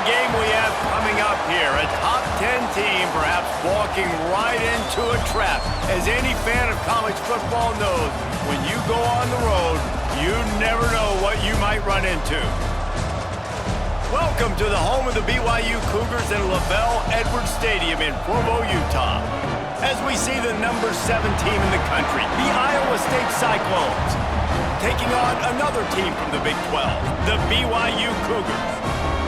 game we have coming up here. A top 10 team perhaps walking right into a trap. As any fan of college football knows, when you go on the road, you never know what you might run into. Welcome to the home of the BYU Cougars in LaVell Edwards Stadium in Provo, Utah. As we see the number 7 team in the country, the Iowa State Cyclones, taking on another team from the Big 12, the BYU Cougars.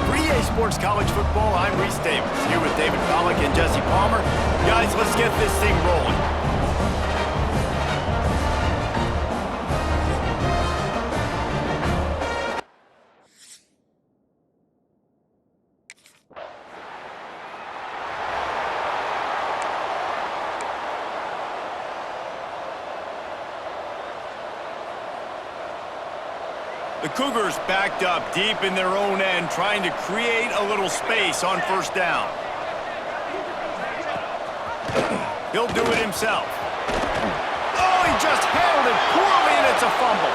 For EA Sports College Football, I'm Reese Davis, here with David Pollack and Jesse Palmer. Guys, let's get this thing rolling. The Cougars backed up deep in their own end, trying to create a little space on first down. He'll do it himself. Oh, he just handled it poorly, and it's a fumble.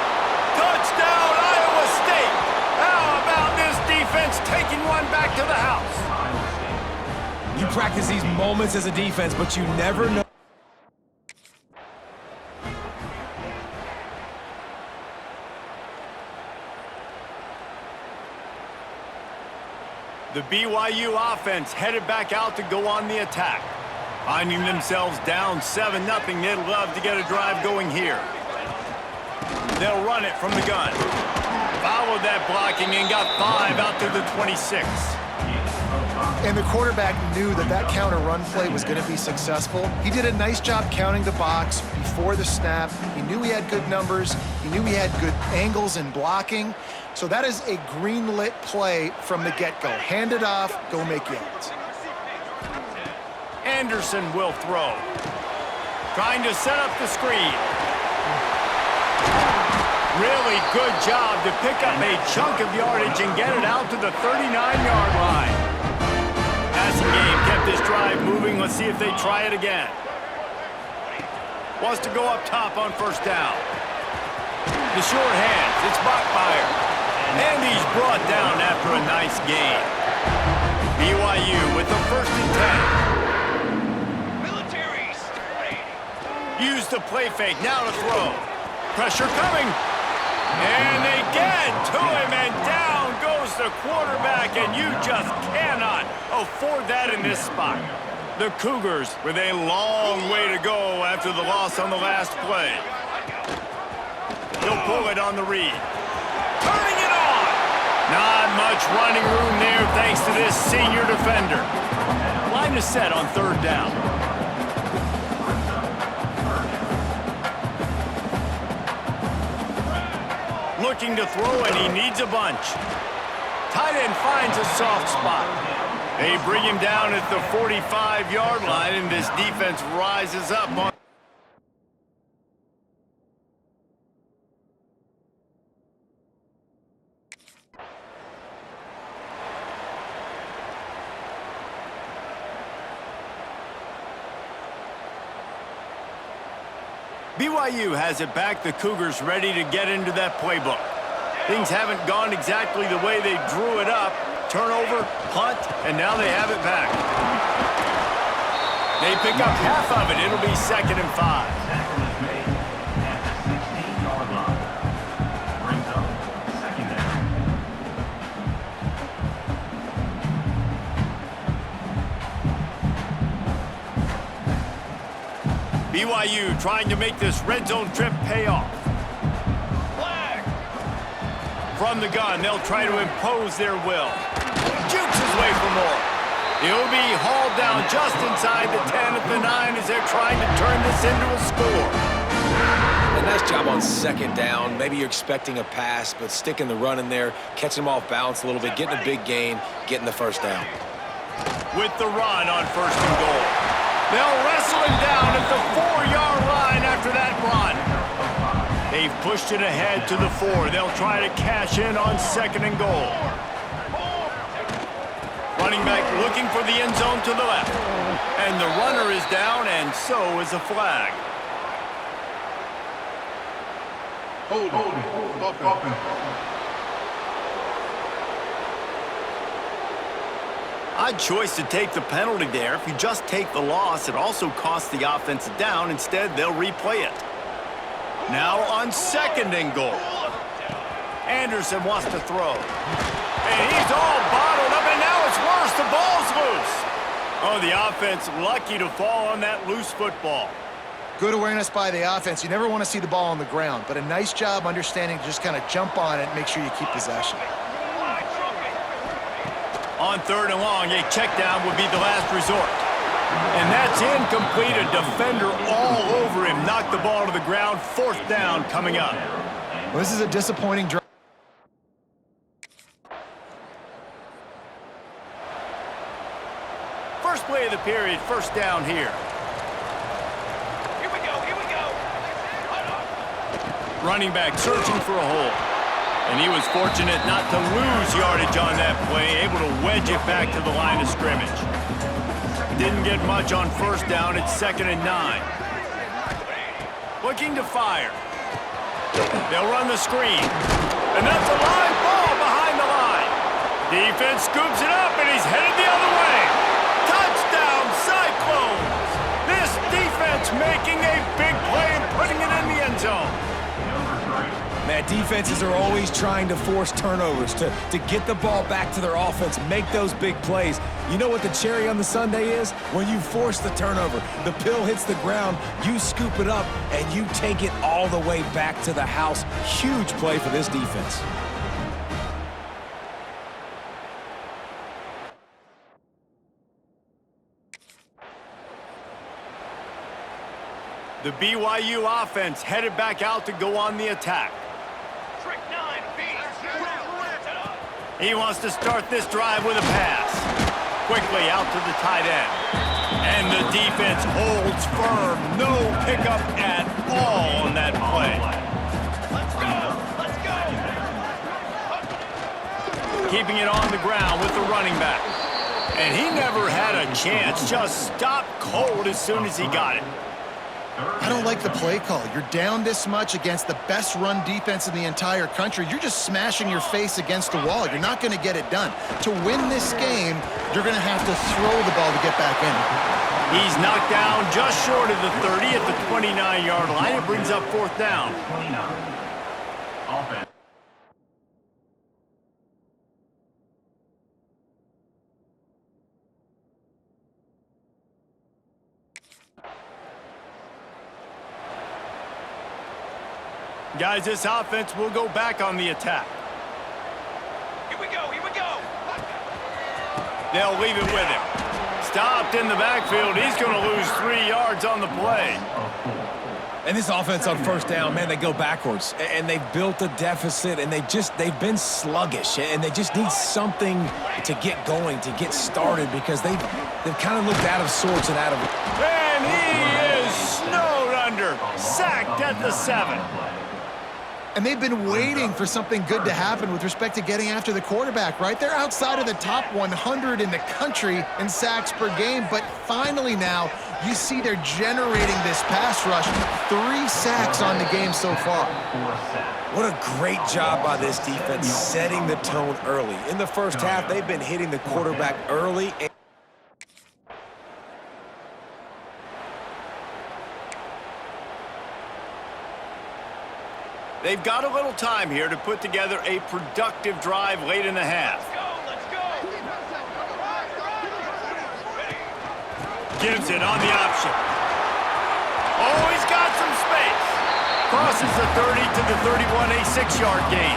Touchdown, Iowa State! How about this defense taking one back to the house? You practice these moments as a defense, but you never know. The BYU offense headed back out to go on the attack. Finding themselves down 7-0, they'd love to get a drive going here. They'll run it from the gun. Followed that blocking and got 5 out to the 26. And the quarterback knew that that counter run play was going to be successful. He did a nice job counting the box before the snap. He knew he had good numbers. He knew he had good angles and blocking. So that is a green-lit play from the get-go. Hand it off, go make yards. Anderson will throw. Trying to set up the screen. Really good job to pick up a chunk of yardage and get it out to the 39-yard line. Passing game kept this drive moving. Let's see if they try it again. Wants to go up top on first down. The short hands, it's Bachmeyer. And he's brought down after a nice gain. BYU with the 1st and 10. Military straight. Use the play fake, now to throw. Pressure coming. And they get to him, and down goes the quarterback, and you just cannot afford that in this spot. The Cougars with a long way to go after the loss on the last play. He'll pull it on the read. Turning it on! Not much running room there thanks to this senior defender. Line is set on 3rd down. Looking to throw, and he needs a bunch. Tight end finds a soft spot. They bring him down at the 45-yard line, and this defense rises up on. BYU has it back. The Cougars ready to get into that playbook. Things haven't gone exactly the way they drew it up. Turnover, punt, and now they have it back. They pick up half of it. It'll be 2nd and 5. BYU trying to make this red zone trip pay off. Flag. From the gun, they'll try to impose their will. Jukes his way for more. He'll be hauled down just inside the 10 at the 9 as they're trying to turn this into a score. A nice job on 2nd down. Maybe you're expecting a pass, but sticking the run in there, catching him off balance a little bit, getting a big gain, getting the 1st down. With the run on 1st and goal. They'll wrestle him down at the 4-yard line after that run. They've pushed it ahead to the 4. They'll try to cash in on 2nd and goal. Running back looking for the end zone to the left. And the runner is down, and so is a flag. Hold. Odd choice to take the penalty there. If you just take the loss, it also costs the offense a down. Instead, they'll replay it. Now on 2nd and goal. Anderson wants to throw. And he's all bottled up, and now it's worse. The ball's loose. Oh, the offense lucky to fall on that loose football. Good awareness by the offense. You never want to see the ball on the ground, but a nice job understanding to just kind of jump on it and make sure you keep possession. On 3rd and long, a check down would be the last resort. And that's incomplete. A defender all over him. Knocked the ball to the ground. 4th down coming up. Well, this is a disappointing drive. First play of the period, 1st down here. Here we go. Running back searching for a hole. And he was fortunate not to lose yardage on that play, able to wedge it back to the line of scrimmage. Didn't get much on 1st down. It's 2nd and 9. Looking to fire. They'll run the screen. And that's a live ball behind the line. Defense scoops it up, and he's headed the other way. Touchdown, Cyclones! This defense making a big play and putting it in the end zone. Man, defenses are always trying to force turnovers to get the ball back to their offense, make those big plays. You know what the cherry on the sundae is? When you force the turnover, the pill hits the ground, you scoop it up, and you take it all the way back to the house. Huge play for this defense. The BYU offense headed back out to go on the attack. Trick 9B. He wants to start this drive with a pass. Quickly out to the tight end. And the defense holds firm. No pickup at all on that play. Let's go. Keeping it on the ground with the running back. And he never had a chance. Just stopped cold as soon as he got it. I don't like the play call. You're down this much against the best run defense in the entire country. You're just smashing your face against the wall. You're not going to get it done. To win this game, you're going to have to throw the ball to get back in. He's knocked down just short of the 30 at the 29-yard line. It brings up 4th down. Offense. Guys, this offense will go back on the attack. Here we go. They'll leave it with him. Stopped in the backfield. He's going to lose 3 yards on the play. And this offense on 1st down, man, they go backwards. And they've built a deficit, and they've been sluggish. And they just need something to get going, to get started, because they've kind of looked out of sorts and out of... And he is snowed under. Sacked at the 7. And they've been waiting for something good to happen with respect to getting after the quarterback, right? They're outside of the top 100 in the country in sacks per game, but finally now you see they're generating this pass rush. 3 sacks on the game so far. What a great job by this defense setting the tone early. In the 1st half, they've been hitting the quarterback early. They've got a little time here to put together a productive drive late in the half. Let's go. Gives it on the option. Oh, he's got some space. Crosses the 30 to the 31, a 6-yard gain.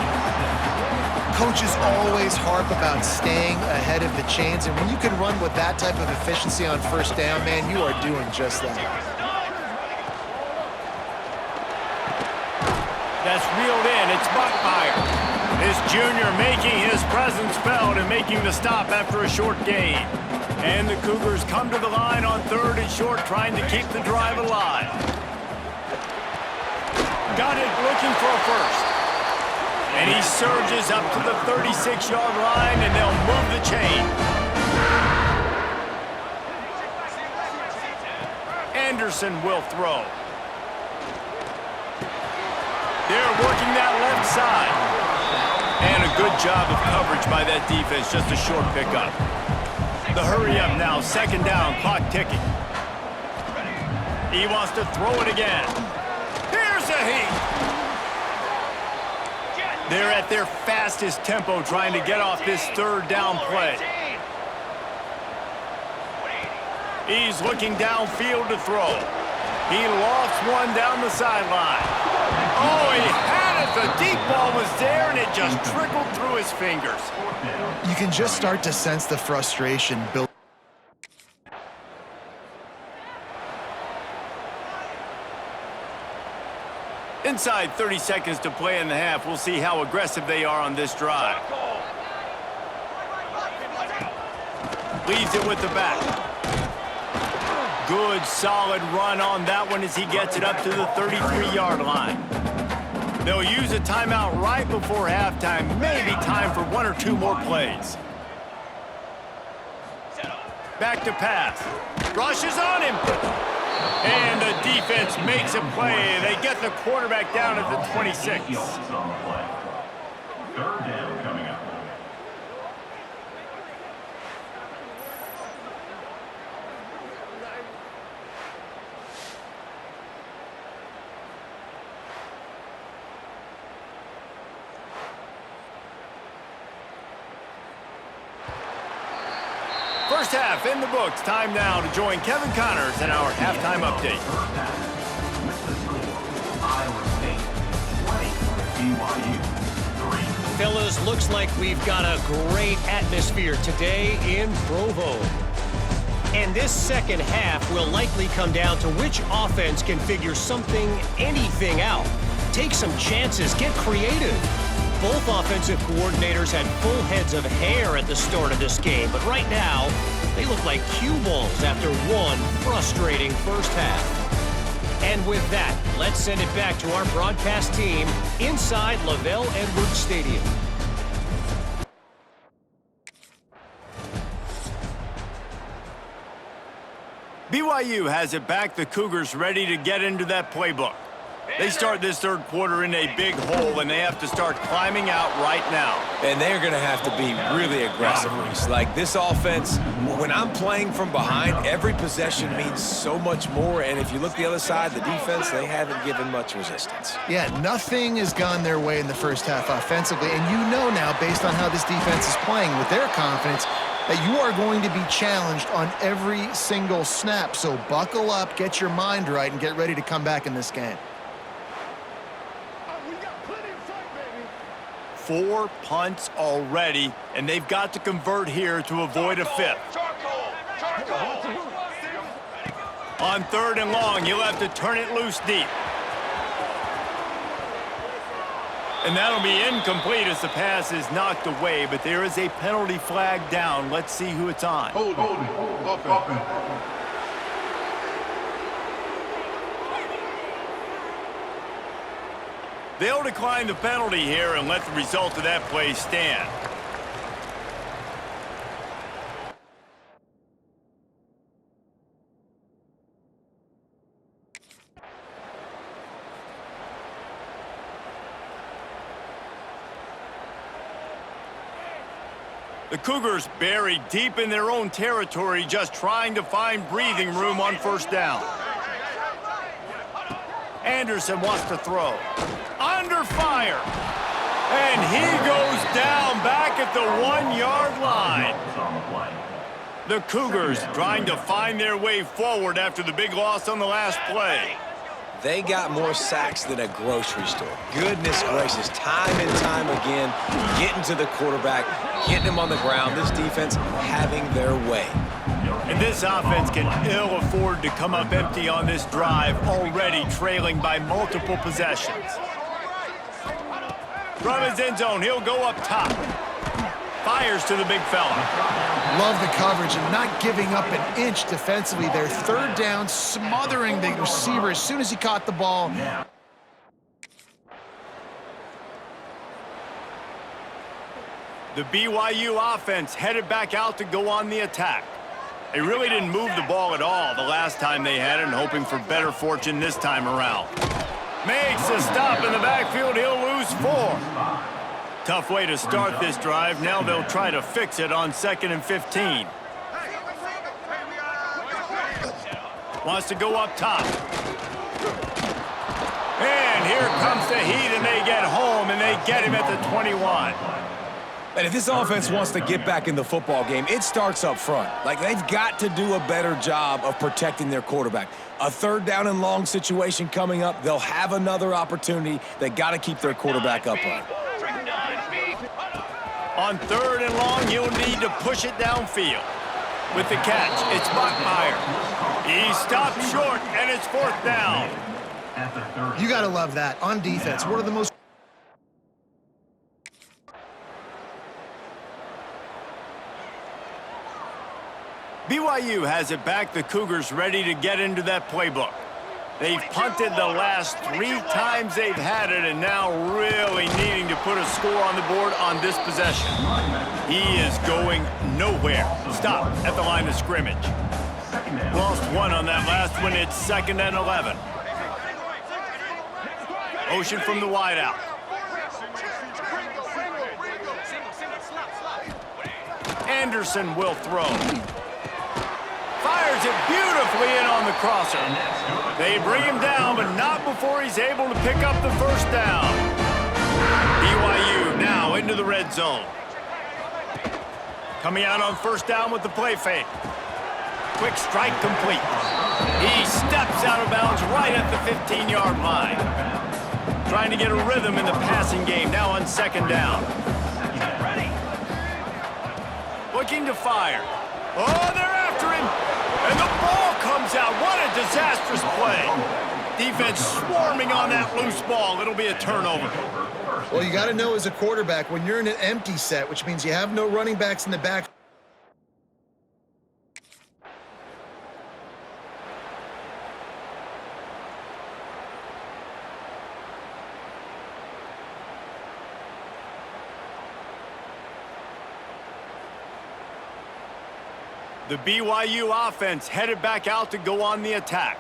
Coaches always harp about staying ahead of the chains, and when you can run with that type of efficiency on 1st down, man, you are doing just that. That's reeled in. It's Buckmeyer. This junior making his presence felt and making the stop after a short gain. And the Cougars come to the line on 3rd and short, trying to keep the drive alive. Got it, looking for a first. And he surges up to the 36-yard line, and they'll move the chain. Anderson will throw. They're working that left side. And a good job of coverage by that defense, just a short pickup. The hurry up now, second down, clock ticking. He wants to throw it again. Here's a heat. They're at their fastest tempo trying to get off this third down play. He's looking downfield to throw. He lofts one down the sideline. Oh, he had it. The deep ball was there, and it just trickled through his fingers. You can just start to sense the frustration built. Inside 30 seconds to play in the half. We'll see how aggressive they are on this drive. Leaves it with the back. Good, solid run on that one as he gets it up to the 33-yard line. They'll use a timeout right before halftime. Maybe time for one or two more plays. Back to pass. Rushes on him. And the defense makes a play. They get the quarterback down at the 26. Third down coming up. First half in the books. Time now to join Kevin Connors in our halftime update. Fellas, looks like we've got a great atmosphere today in Provo. And this second half will likely come down to which offense can figure anything out. Take some chances, get creative. Both offensive coordinators had full heads of hair at the start of this game, but right now, they look like cue balls after one frustrating first half. And with that, let's send it back to our broadcast team inside Lavelle Edwards Stadium. BYU has it back. The Cougars ready to get into that playbook. They start this third quarter in a big hole, and they have to start climbing out right now. And they're going to have to be really aggressive, Reese. Like, this offense, when I'm playing from behind, every possession means so much more. And if you look the other side, the defense, they haven't given much resistance. Yeah, nothing has gone their way in the first half offensively. And you know now, based on how this defense is playing with their confidence, that you are going to be challenged on every single snap. So buckle up, get your mind right, and get ready to come back in this game. 4 punts already, and they've got to convert here to avoid a fifth. On third and long, you'll have to turn it loose deep. And that'll be incomplete as the pass is knocked away, but there is a penalty flag down. Let's see who it's on. They'll decline the penalty here and let the result of that play stand. The Cougars buried deep in their own territory, just trying to find breathing room on first down. Anderson wants to throw. Under fire. And he goes down back at the 1-yard line. The Cougars trying to find their way forward after the big loss on the last play. They got more sacks than a grocery store. Goodness gracious, time and time again, getting to the quarterback, getting him on the ground. This defense having their way. And this offense can ill afford to come up empty on this drive, already trailing by multiple possessions. From his end zone, he'll go up top. Fires to the big fella. Love the coverage and not giving up an inch defensively. They're third down, smothering the receiver as soon as he caught the ball. The BYU offense headed back out to go on the attack. They really didn't move the ball at all the last time they had it, and hoping for better fortune this time around. Makes a stop in the backfield. He'll lose 4. Tough way to start this drive. Now they'll try to fix it on 2nd and 15. Wants to go up top. And here comes the heat, and they get home, and they get him at the 21. And if this offense wants to get back in the football game, it starts up front. Like, they've got to do a better job of protecting their quarterback. A third down and long situation coming up. They'll have another opportunity. They got to keep their quarterback upright. On third and long, you'll need to push it downfield. With the catch, it's Bachmeier. He stopped short, and it's fourth down. You got to love that. On defense, one of the most... BYU has it back. The Cougars ready to get into that playbook. They've punted the last 3 times they've had it, and now really needing to put a score on the board on this possession. He is going nowhere. Stop at the line of scrimmage. Lost 1 on that last one. It's 2nd and 11. Motion from the wideout. Anderson will throw. Fires it beautifully in on the crosser. They bring him down, but not before he's able to pick up the first down. BYU now into the red zone. Coming out on first down with the play fake. Quick strike complete. He steps out of bounds right at the 15-yard line. Trying to get a rhythm in the passing game, now on second down. Looking to fire. Oh, they're after him. And the ball comes out. What a disastrous play. Defense swarming on that loose ball. It'll be a turnover. Well, you got to know as a quarterback, when you're in an empty set, which means you have no running backs in the back. The BYU offense headed back out to go on the attack.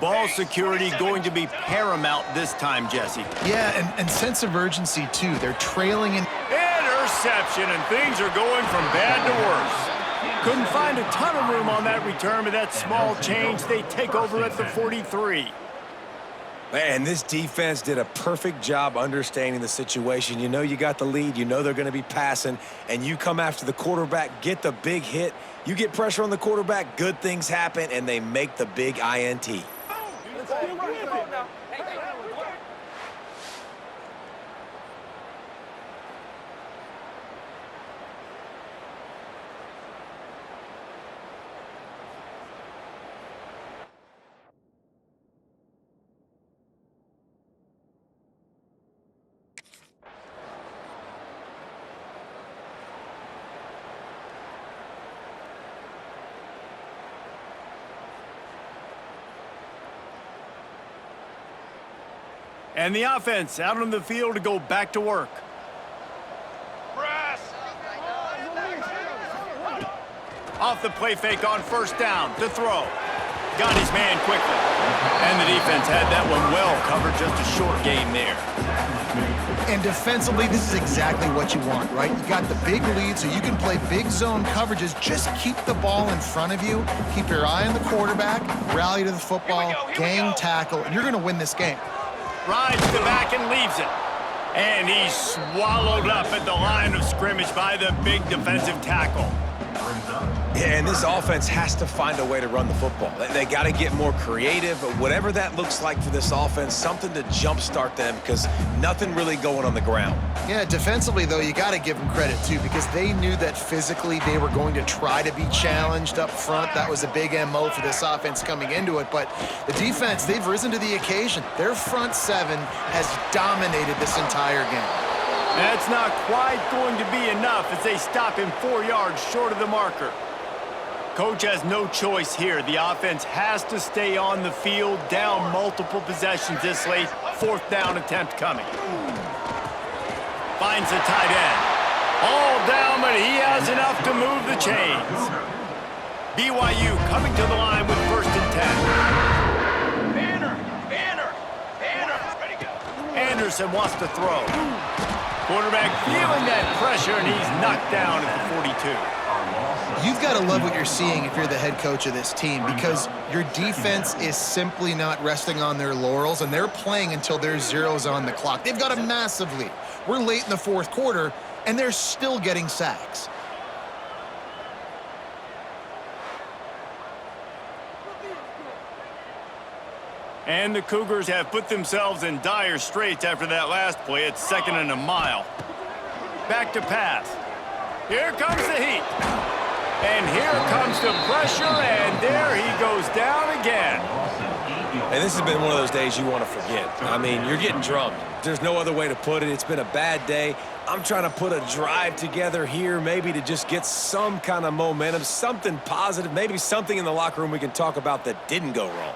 Ball security going to be paramount this time, Jesse. Yeah, and sense of urgency, too. They're trailing in. Interception, and things are going from bad to worse. Couldn't find a ton of room on that return, but that small change, they take over at the 43. Man, this defense did a perfect job understanding the situation. You know you got the lead. You know they're going to be passing, and you come after the quarterback, get the big hit. You get pressure on the quarterback, good things happen, and they make the big INT. And the offense out on the field to go back to work. Press. Off the play fake on first down to throw. Got his man quickly. And the defense had that one well covered, just a short gain there. And defensively, this is exactly what you want, right? You got the big lead, so you can play big zone coverages. Just keep the ball in front of you. Keep your eye on the quarterback. Rally to the football. Gang tackle. And you're going to win this game. Rides the back and leaves it. And he's swallowed up at the line of scrimmage by the big defensive tackle. Yeah, and this offense has to find a way to run the football. They got to get more creative, whatever that looks like for this offense, something to jumpstart them because nothing really going on the ground. Yeah, defensively, though, you got to give them credit, too, because they knew that physically they were going to try to be challenged up front. That was a big MO for this offense coming into it. But the defense, they've risen to the occasion. Their front seven has dominated this entire game. That's not quite going to be enough as they stop him 4 yards short of the marker. Coach has no choice here. The offense has to stay on the field, down multiple possessions this late. Fourth down attempt coming. Finds the tight end. All down, but he has enough to move the chains. BYU coming to the line with 1st and 10. Banner, ready to go. Anderson wants to throw. Quarterback feeling that pressure, and he's knocked down at the 42. You've got to love what you're seeing if you're the head coach of this team, because your defense is simply not resting on their laurels, and they're playing until there's zeros on the clock. They've got a massive lead. We're late in the fourth quarter, and they're still getting sacks. And the Cougars have put themselves in dire straits after that last play. It's 2nd and a mile. Back to pass. Here comes the heat. And here comes the pressure, and there he goes down again. And this has been one of those days you want to forget. I mean, you're getting drummed. There's no other way to put it. It's been a bad day. I'm trying to put a drive together here, maybe to just get some kind of momentum, something positive, maybe something in the locker room we can talk about that didn't go wrong.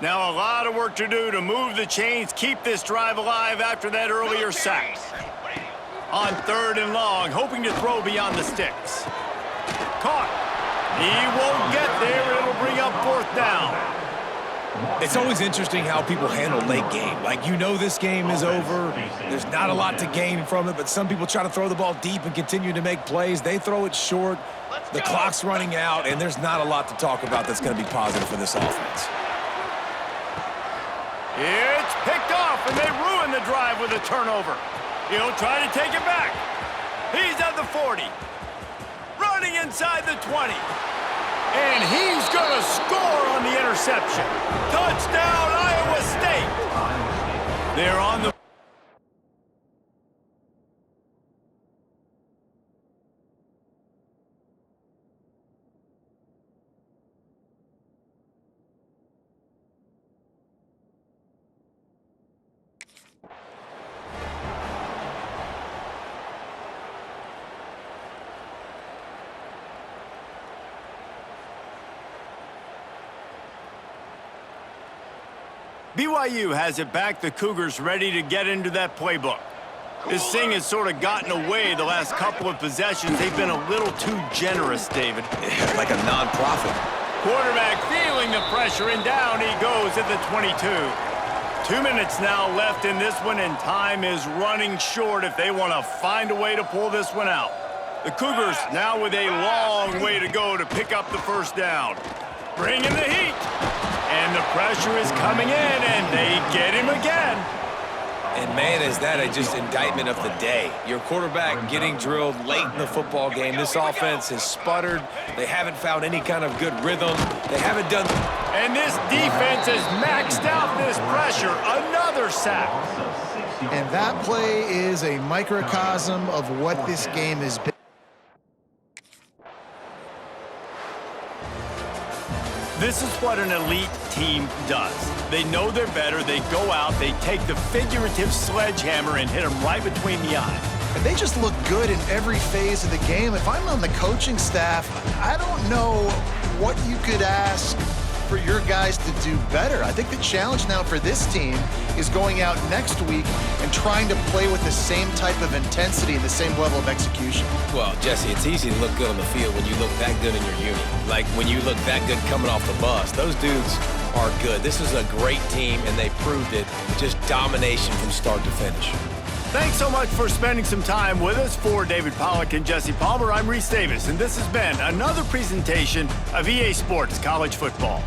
Now a lot of work to do to move the chains, keep this drive alive after that earlier sack. On 3rd and long, hoping to throw beyond the sticks. Caught. He won't get there. It'll bring up 4th down. It's always interesting how people handle late game. Like, you know this game is over. There's not a lot to gain from it, but some people try to throw the ball deep and continue to make plays. They throw it short. The clock's running out, and there's not a lot to talk about that's going to be positive for this offense. It's picked off, and they ruin the drive with a turnover. He'll try to take it back. He's at the 40. Running inside the 20. And he's going to score on the interception. Touchdown, Iowa State. They're on the... BYU has it back. The Cougars ready to get into that playbook. This thing has sort of gotten away the last couple of possessions. They've been a little too generous, David. Like a non-profit. Quarterback feeling the pressure, and down he goes at the 22. 2 minutes now left in this one, and time is running short if they want to find a way to pull this one out. The Cougars now with a long way to go to pick up the 1st down. Bringing the heat. And the pressure is coming in, and they get him again. And, man, is that just indictment of the day. Your quarterback getting drilled late in the football game. This offense has sputtered. They haven't found any kind of good rhythm. They haven't done... And this defense has maxed out this pressure. Another sack. And that play is a microcosm of what this game has been. This is what an elite team does. They know they're better. They go out. They take the figurative sledgehammer and hit them right between the eyes. And they just look good in every phase of the game. If I'm on the coaching staff, I don't know what you could ask for your guys to do better. I think the challenge now for this team is going out next week and trying to play with the same type of intensity and the same level of execution. Well, Jesse, it's easy to look good on the field when you look that good in your unit. Like when you look that good coming off the bus. Those dudes are good. This is a great team, and they proved it. Just domination from start to finish. Thanks so much for spending some time with us. For David Pollack and Jesse Palmer, I'm Reese Davis, and this has been another presentation of EA Sports College Football.